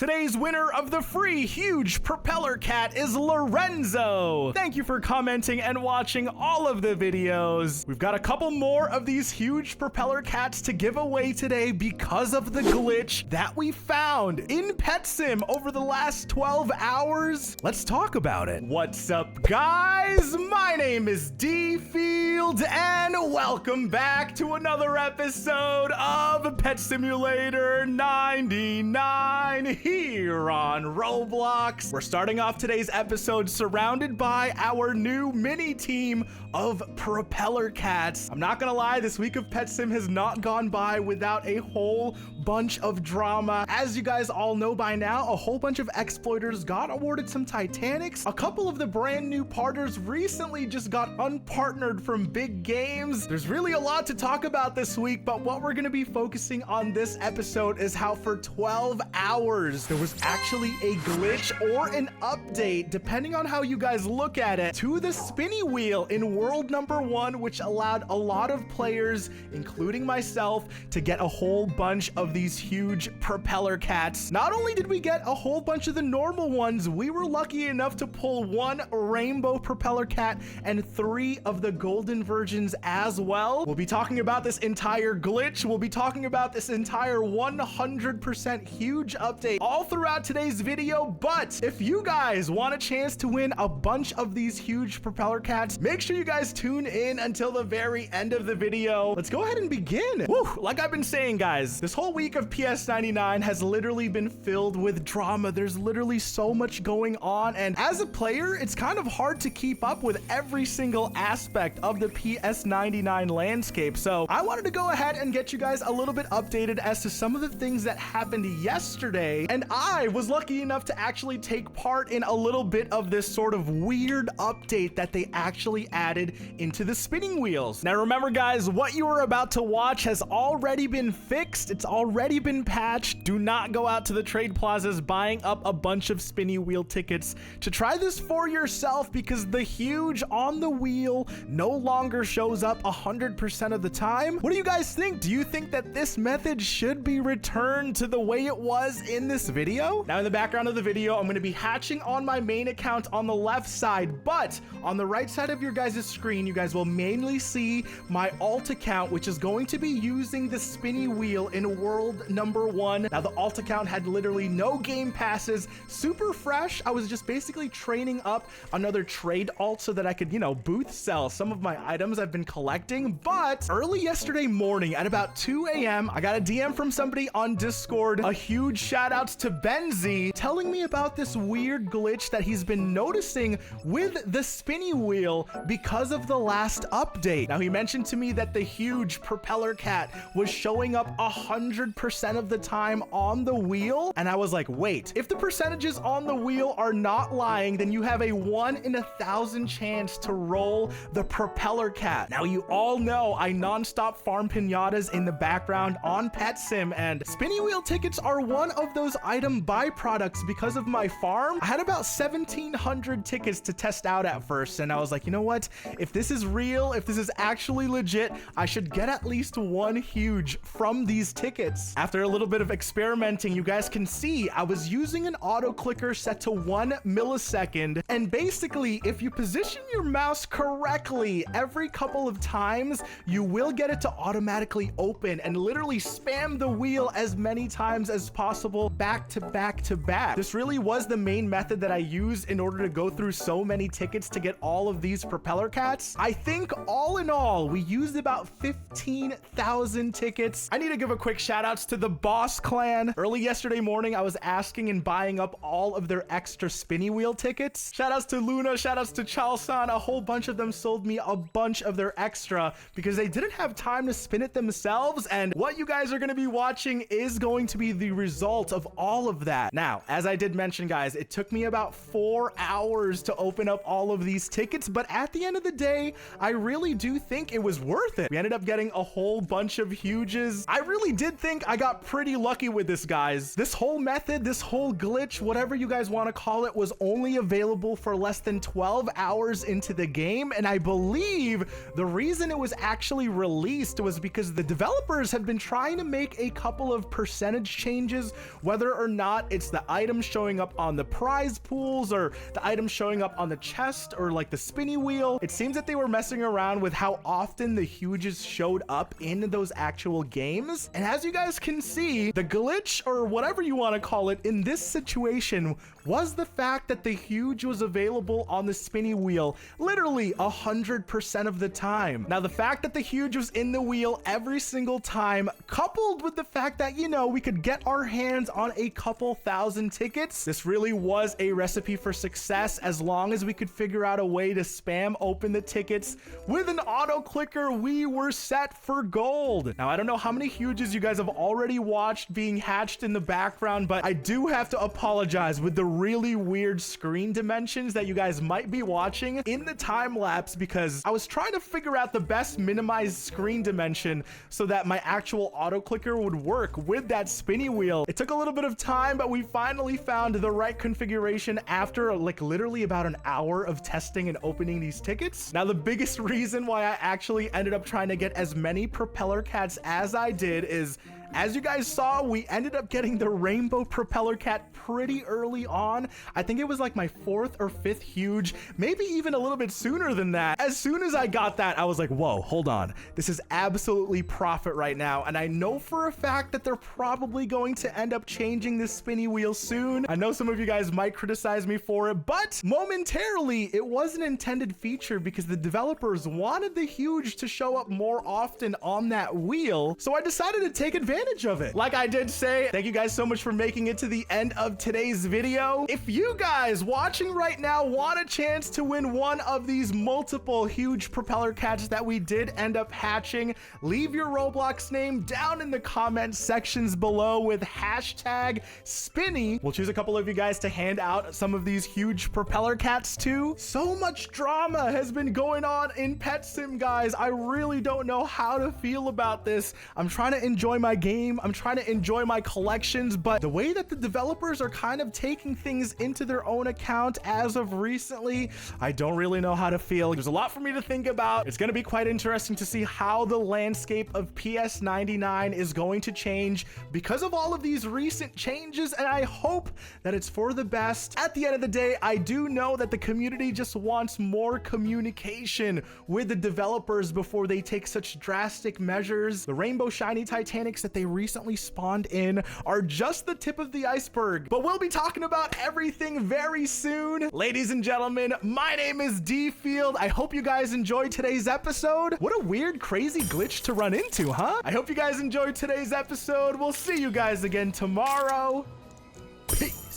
Today's winner of the free huge propeller cat is Lorenzo. Thank you for commenting and watching all of the videos. We've got a couple more of these huge propeller cats to give away today because of the glitch that we found in Pet Sim over the last 12 hours. Let's talk about it. What's up, guys? My name is Dfield and welcome back to another episode of Pet Simulator 99 here on Roblox. We're starting off today's episode surrounded by our new mini team of propeller cats. I'm not gonna lie, this week of Pet Sim has not gone by without a whole bunch of drama. As you guys all know by now, a whole bunch of exploiters got awarded some Titanics. A couple of the brand new partners recently just got unpartnered from big games. There's really a lot to talk about this week, but what we're gonna be focusing on this episode is how for 12 hours there was actually a glitch or an update, depending on how you guys look at it, to the spinny wheel in world number 1, which allowed a lot of players, including myself, to get a whole bunch of these huge propeller cats. Not only did we get a whole bunch of the normal ones, we were lucky enough to pull 1 rainbow propeller cat and 3 of the golden versions as well. We'll be talking about this entire glitch. We'll be talking about this entire 100% huge update all throughout today's video. But if you guys want a chance to win a bunch of these huge propeller cats, make sure you guys tune in until the very end of the video. Let's go ahead and begin. Woo, like I've been saying, guys, this whole week of PS99 has literally been filled with drama. There's literally so much going on, and as a player, it's kind of hard to keep up with every single aspect of the PS99 landscape. So I wanted to go ahead and get you guys a little bit updated as to some of the things that happened yesterday, and I was lucky enough to actually take part in a little bit of this sort of weird update that they actually added into the spinning wheels. Now remember, guys, what you are about to watch has already been fixed. It's already been patched. Do not go out to the trade plazas buying up a bunch of spinny wheel tickets to try this for yourself, because the huge on the wheel no longer shows up 100% of the time. What do you guys think? Do you think that this method should be returned to the way it was in this video? Now in the background of the video, I'm going to be hatching on my main account on the left side, but on the right side of your guys' screen, you guys will mainly see my alt account, which is going to be using the spinny wheel in world number 1. Now the alt account had literally no game passes, super fresh. I was just basically training up another trade alt so that I could, you know, booth sell some of my items I've been collecting. But early yesterday morning at about 2 a.m., I got a DM from somebody on Discord. A huge shout outs to Benzie, telling me about this weird glitch that he's been noticing with the spinny wheel because of the last update. Now he mentioned to me that the huge propeller cat was showing up 100% of the time on the wheel, and I was like, wait, if the percentages on the wheel are not lying, then you have a 1 in 1,000 chance to roll the propeller cat. Now you all know I non-stop farm pinatas in the background on Pet Sim, and spinny wheel tickets are one of those item byproducts because of my farm. I had about 1,700 tickets to test out at first, and I was like, you know what, if this is real, if this is actually legit, I should get at least 1 huge from these tickets. After a little bit of experimenting, you guys can see I was using an auto clicker set to 1 millisecond, and basically if you position your mouse correctly every couple of times, you will get it to automatically open and literally spam the wheel as many times as possible, back to back to back. This really was the main method that I used in order to go through so many tickets to get all of these propeller cats. I think all in all, we used about 15,000 tickets. I need to give a quick shout outs to the Boss Clan. Early yesterday morning, I was asking and buying up all of their extra spinny wheel tickets. Shout outs to Luna, shout outs to Chalsan. A whole bunch of them sold me a bunch of their extra because they didn't have time to spin it themselves, and what you guys are going to be watching is going to be the result of all of that. Now, as I did mention, guys, it took me about 4 hours to open up all of these tickets, but at the end of the day, I really do think it was worth it. We ended up getting a whole bunch of huges. I really did think think I got pretty lucky with this, guys. This whole method, this whole glitch, whatever you guys want to call it, was only available for less than 12 hours into the game. And I believe the reason it was actually released was because the developers had been trying to make a couple of percentage changes, whether or not it's the items showing up on the prize pools or the items showing up on the chest or like the spinny wheel. It seems that they were messing around with how often the huges showed up in those actual games. And as you guys can see, the glitch, or whatever you want to call it, in this situation was the fact that the huge was available on the spinny wheel literally 100% of the time. Now, the fact that the huge was in the wheel every single time, coupled with the fact that, you know, we could get our hands on a couple thousand tickets, this really was a recipe for success as long as we could figure out a way to spam open the tickets with an auto clicker. We were set for gold. Now, I don't know how many huges you guys have already watched being hatched in the background, but I do have to apologize with the really weird screen dimensions that you guys might be watching in the time lapse, because I was trying to figure out the best minimized screen dimension so that my actual auto clicker would work with that spinny wheel. It took a little bit of time, but we finally found the right configuration after like literally about an hour of testing and opening these tickets. Now, the biggest reason why I actually ended up trying to get as many propeller cats as I did is, as you guys saw, we ended up getting the rainbow propeller cat pretty early on. I think it was like my 4th or 5th huge, maybe even a little bit sooner than that. As soon as I got that, I was like, whoa, hold on. This is absolutely profit right now. And I know for a fact that they're probably going to end up changing this spinny wheel soon. I know some of you guys might criticize me for it, but momentarily it was an intended feature because the developers wanted the huge to show up more often on that wheel. So I decided to take advantage of it. Like I did say, thank you guys so much for making it to the end of today's video. If you guys watching right now want a chance to win one of these multiple huge propeller cats that we did end up hatching, leave your Roblox name down in the comment sections below with hashtag Spinny. We'll choose a couple of you guys to hand out some of these huge propeller cats to. So much drama has been going on in Pet Sim, guys. I really don't know how to feel about this. I'm trying to enjoy my game. I'm trying to enjoy my collections, but the way that the developers are kind of taking things into their own account as of recently, I don't really know how to feel. There's a lot for me to think about. It's going to be quite interesting to see how the landscape of PS99 is going to change because of all of these recent changes, and I hope that it's for the best. At the end of the day, I do know that the community just wants more communication with the developers before they take such drastic measures. The rainbow shiny Titanics that they recently spawned in are just the tip of the iceberg, but we'll be talking about everything very soon. Ladies and gentlemen, my name is Dfield. I hope you guys enjoyed today's episode. What a weird, crazy glitch to run into, huh? I hope you guys enjoyed today's episode. We'll see you guys again tomorrow. Peace.